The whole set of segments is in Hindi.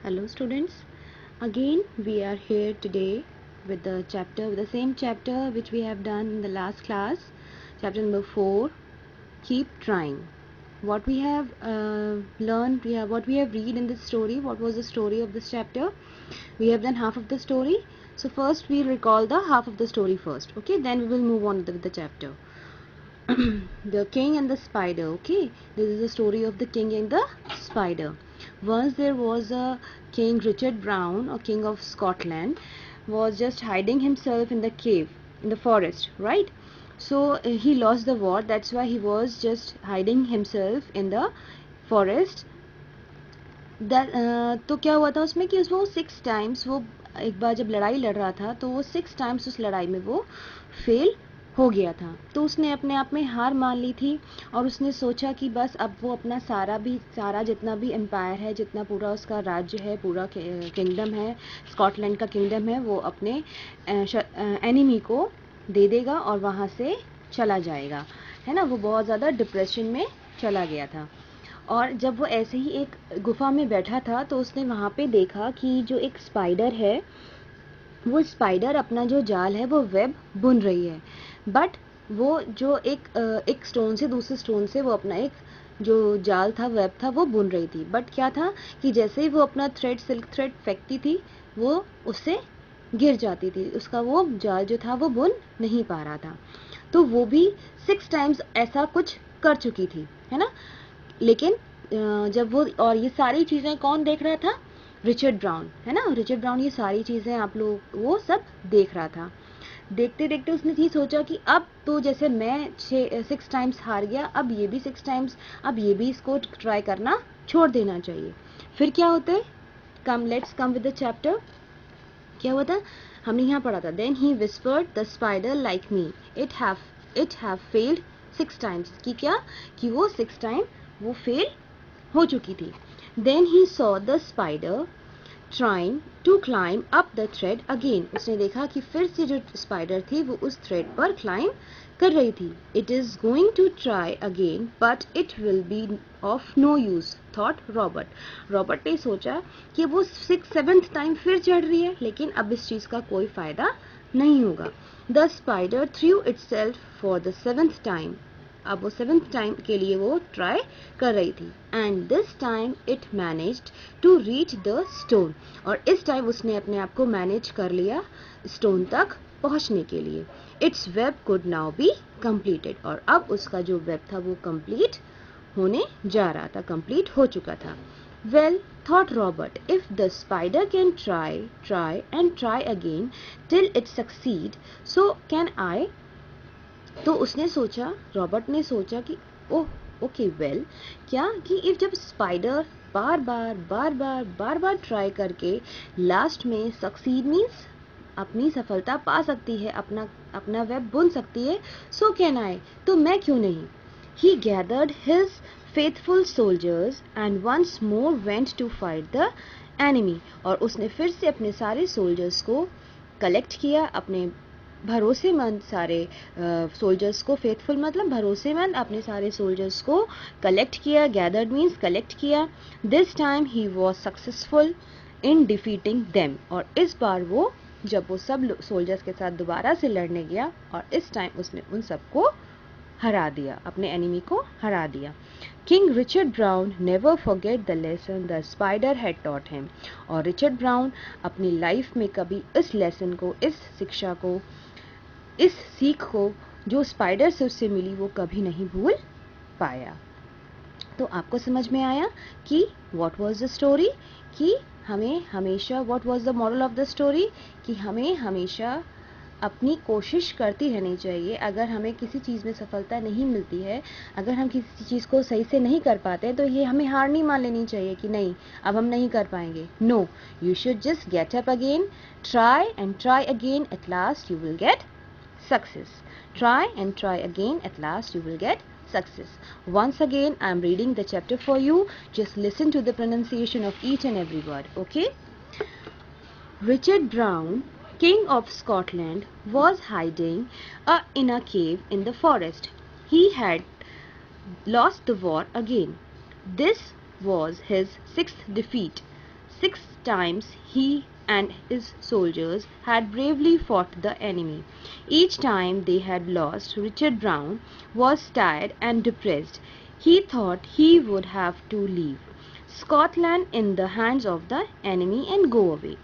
Hello students, again we are here today with the same chapter which we have done in the last class, chapter number 4, keep trying. What we have learned, what we have read in this story, what was the story of this chapter? We have done half of the story. So first we recall the half of the story first, okay? Then we will move on with the chapter. The king and the spider. Okay, this is the story of the king and the spider. Once there was a king, Richard Brown, a king of Scotland, was just hiding himself in the cave in the forest, right? So he lost the war, that's why he was just hiding himself in the forest. तो क्या हुआ था उसमें कि वो 6 times, वो एक बार जब लड़ाई लड़ रहा था तो वो 6 times उस लड़ाई में वो फेल हो गया था। तो उसने अपने आप में हार मान ली थी और उसने सोचा कि बस अब वो अपना सारा जितना भी एम्पायर है, जितना पूरा उसका राज्य है, पूरा किंगडम है, स्कॉटलैंड का किंगडम है, वो अपने एनिमी को दे देगा और वहाँ से चला जाएगा, है ना। वो बहुत ज़्यादा डिप्रेशन में चला गया था और जब वो ऐसे ही एक गुफा में बैठा था तो उसने वहाँ पे देखा कि जो एक स्पाइडर है, वो स्पाइडर अपना जो जाल है वो वेब बुन रही है। बट वो जो एक स्टोन से दूसरे स्टोन से वो अपना एक जो जाल था, वेब था, वो बुन रही थी। बट क्या था कि जैसे ही वो अपना सिल्क थ्रेड फेंकती थी वो उससे गिर जाती थी, उसका वो जाल जो था वो बुन नहीं पा रहा था। तो वो भी 6 times ऐसा कुछ कर चुकी थी, है ना। लेकिन जब वो, और ये सारी चीज़ें कौन देख रहा था? रिचर्ड ब्राउन, है ना। रिचर्ड ब्राउन ये सारी चीज़ें आप लोग वो सब देख रहा था। देखते देखते उसने ये सोचा कि अब तो जैसे मैं 6 times हार गया, अब ये भी 6 times, अब ये भी इसको ट्राई करना छोड़ देना चाहिए। फिर क्या होता है? Let's come with the chapter. क्या हुआ था? हमने यहाँ पढ़ा था, then he whispered the spider like me, it have failed 6 times, कि क्या कि वो 6 time वो फेल हो चुकी थी। Then he saw the spider trying to climb up the thread again, उसने देखा कि फिर से जो स्पाइडर थी वो उस थ्रेड पर क्लाइम कर रही थी। It is going to try again but it will be of no use, thought Robert. Robert ने सोचा कि वो 7th time फिर चढ़ रही है, लेकिन अब इस चीज का कोई फायदा नहीं होगा। The spider through itself for the 7th time, अब वो 7th time के लिए वो ट्राई कर रही थी। And this time it managed to reach the stone, और इस टाइम उसने अपने आप को मैनेज कर लिया स्टोन तक पहुंचने के लिए। It's web could now be completed, और अब उसका जो वेब था वो कंप्लीट होने जा रहा था, कंप्लीट हो चुका था। Well, thought Robert, if the spider can try and try again till it succeed, so can I. तो उसने सोचा, रॉबर्ट ने सोचा कि ओह ओके वेल, क्या कि इफ जब स्पाइडर बार बार ट्राई करके लास्ट में सक्सीड मीन्स अपनी सफलता पा सकती है, अपना वेब बुन सकती है, सो कैन आई, तो मैं क्यों नहीं। He gathered his faithful soldiers and once more went to fight the enemy, और उसने फिर से अपने सारे सोल्जर्स को कलेक्ट किया, अपने भरोसेमंद सारे सोल्जर्स को, फेथफुल मतलब भरोसेमंद, अपने सारे सोल्जर्स को कलेक्ट किया। गैदर्ड मीन्स कलेक्ट किया। This time he was successful in defeating them, और इस बार वो जब वो सब सोल्जर्स के साथ दोबारा से लड़ने गया, और इस टाइम उसने उन सबको हरा दिया, अपने एनिमी को हरा दिया। King Richard brown never forget the lesson the spider had taught him, और रिचर्ड ब्राउन अपनी लाइफ में कभी इस लेसन को, इस शिक्षा को, इस सीख को जो स्पाइडर से उससे मिली वो कभी नहीं भूल पाया। तो आपको समझ में आया कि व्हाट वाज द स्टोरी, कि हमें हमेशा, what was the moral of the story, कि हमें हमेशा अपनी कोशिश करती रहनी चाहिए। अगर हमें किसी चीज़ में सफलता नहीं मिलती है, अगर हम किसी चीज़ को सही से नहीं कर पाते, तो ये हमें हार नहीं मान लेनी चाहिए कि नहीं अब हम नहीं कर पाएंगे। No, you should just get up again, try and try again, at last you will get success. Try and try again, at last you will get success. Once again, I am reading the chapter for you. Just listen to the pronunciation of each and every word, okay? Richard Brown, King of Scotland, was hiding in a cave in the forest. He had lost the war again. This was his 6th defeat. 6 times he and his soldiers had bravely fought the enemy. Each time they had lost, Richard Browne was tired and depressed. He thought he would have to leave Scotland in the hands of the enemy and go away.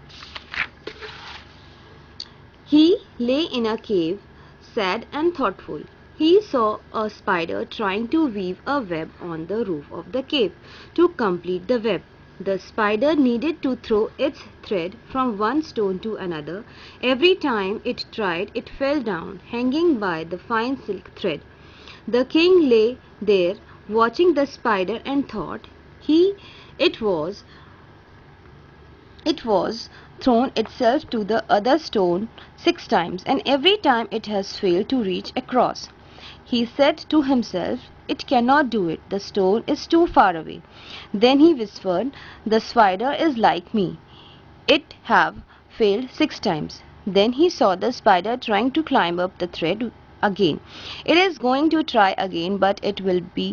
He lay in a cave, sad and thoughtful. He saw a spider trying to weave a web on the roof of the cave. To complete the web, the spider needed to throw its thread from one stone to another. Every time it tried, it fell down, hanging by the fine silk thread. The king lay there, watching the spider, and thought, it was it was thrown itself to the other stone 6 times, and every time it has failed to reach across. He said to himself, "It cannot do it. The stone is too far away." Then he whispered, "The spider is like me. It have failed 6 times." Then he saw the spider trying to climb up the thread again. "It is going to try again, but it will be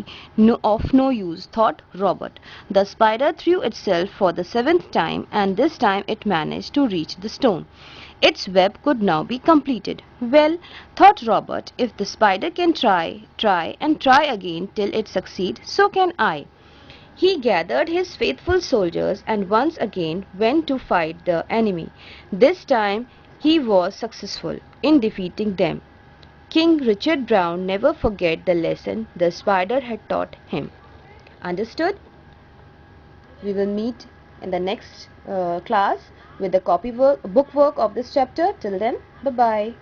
of no use," thought Robert. The spider threw itself for the 7th time, and this time it managed to reach the stone. Its web could now be completed. "Well," thought Robert, "if the spider can try, and try again till it succeeds, so can I." He gathered his faithful soldiers and once again went to fight the enemy. This time he was successful in defeating them. King Richard Browne never forget the lesson the spider had taught him. Understood? We will meet in the next class with the bookwork of this chapter. Till then, bye-bye.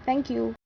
Thank you.